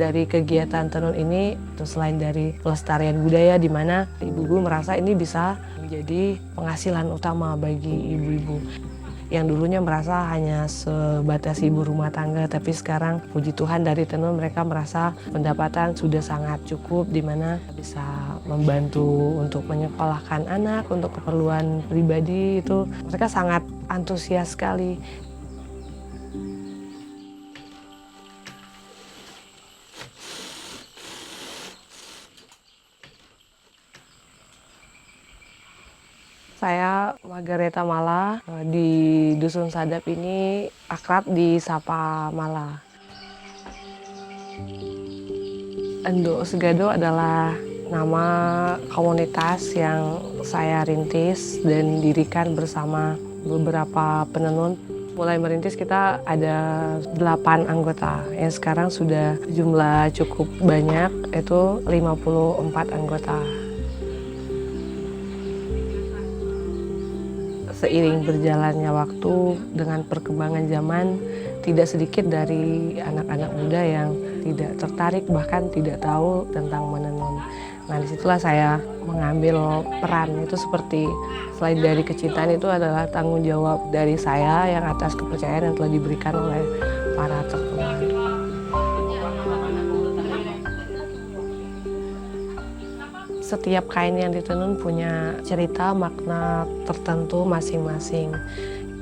Dari kegiatan tenun ini, selain dari pelestarian budaya di mana ibu-ibu merasa ini bisa menjadi penghasilan utama bagi ibu-ibu. Yang dulunya merasa hanya sebatas ibu rumah tangga, tapi sekarang puji Tuhan dari tenun mereka merasa pendapatan sudah sangat cukup di mana bisa membantu untuk menyekolahkan anak, untuk keperluan pribadi itu mereka sangat antusias sekali. Saya Margareta Mala, di Dusun Sadap ini akrab disapa Mala. Endo Segado adalah nama komunitas yang saya rintis dan dirikan bersama beberapa penenun. Mulai merintis kita ada 8 anggota, yang sekarang sudah jumlah cukup banyak, itu 54 anggota. Seiring berjalannya waktu dengan perkembangan zaman, tidak sedikit dari anak-anak muda yang tidak tertarik bahkan tidak tahu tentang menenun. Nah, disitulah saya mengambil peran itu seperti selain dari kecintaan itu adalah tanggung jawab dari saya yang atas kepercayaan yang telah diberikan oleh para tertuan. Setiap kain yang ditenun punya cerita, makna tertentu masing-masing.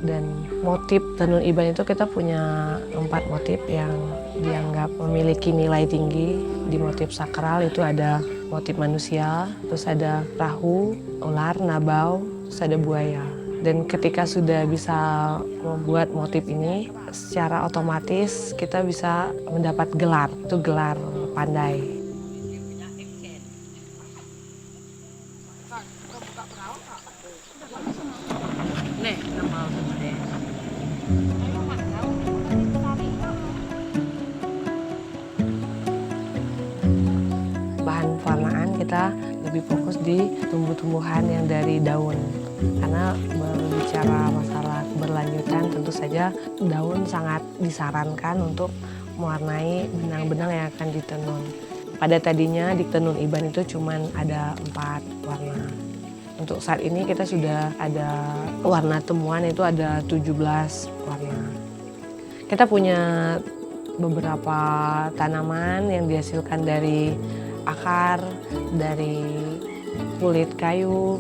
Dan motif tenun Iban itu kita punya 4 motif yang dianggap memiliki nilai tinggi. Di motif sakral itu ada motif manusia, terus ada perahu, ular, nabau, terus ada buaya. Dan ketika sudah bisa membuat motif ini, secara otomatis kita bisa mendapat gelar, itu gelar pandai. Bahan pewarnaan kita lebih fokus di tumbuh-tumbuhan yang dari daun. Karena berbicara masalah keberlanjutan, tentu saja daun sangat disarankan untuk mewarnai benang-benang yang akan ditenun. Pada tadinya di tenun Iban itu cuma ada 4 warna. Untuk saat ini kita sudah ada warna temuan, itu ada 17 warna. Kita punya beberapa tanaman yang dihasilkan dari akar, dari kulit kayu.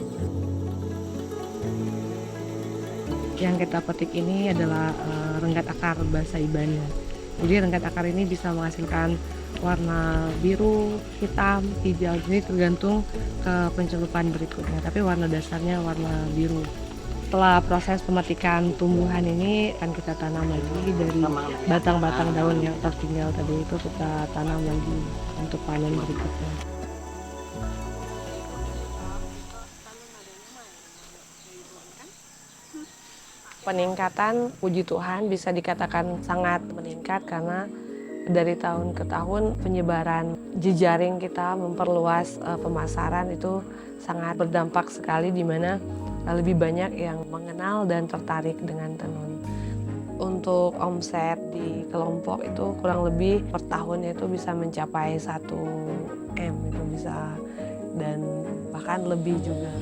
Yang kita petik ini adalah renggat akar bahasa Ibannya. Jadi renggat akar ini bisa menghasilkan warna biru, hitam, hijau. Jadi tergantung ke pencelupan berikutnya, tapi warna dasarnya warna biru. Setelah proses pemetikan tumbuhan ini akan kita tanam lagi dari batang-batang daun yang tertinggal tadi itu kita tanam lagi untuk panen berikutnya. Peningkatan puji Tuhan bisa dikatakan sangat meningkat karena dari tahun ke tahun penyebaran jejaring kita memperluas pemasaran itu sangat berdampak sekali di mana lebih banyak yang mengenal dan tertarik dengan tenun. Untuk omset di kelompok itu kurang lebih per tahunnya itu bisa mencapai 1 M itu bisa, dan bahkan lebih juga.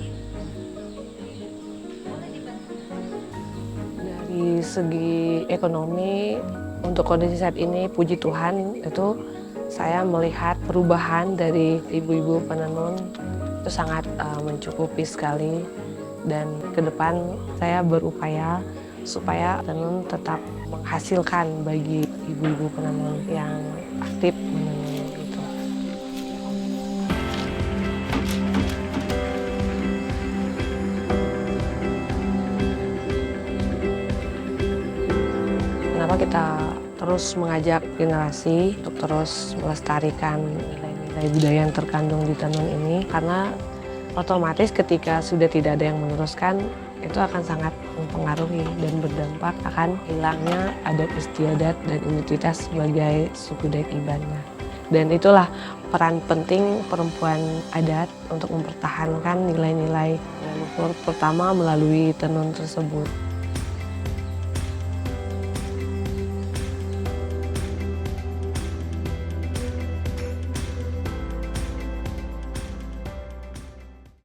Dari segi ekonomi untuk kondisi saat ini puji Tuhan itu saya melihat perubahan dari ibu-ibu penenun itu sangat mencukupi sekali. Dan ke depan saya berupaya supaya tenun tetap menghasilkan bagi ibu-ibu penenun yang aktif menenun gitu. Kenapa kita terus mengajak generasi untuk terus melestarikan nilai-nilai budaya yang terkandung di tenun ini? Karena otomatis ketika sudah tidak ada yang meneruskan, itu akan sangat mempengaruhi dan berdampak akan hilangnya adat istiadat dan identitas sebagai suku Dayak Ibannya. Dan itulah peran penting perempuan adat untuk mempertahankan nilai-nilai leluhur, pertama melalui tenun tersebut.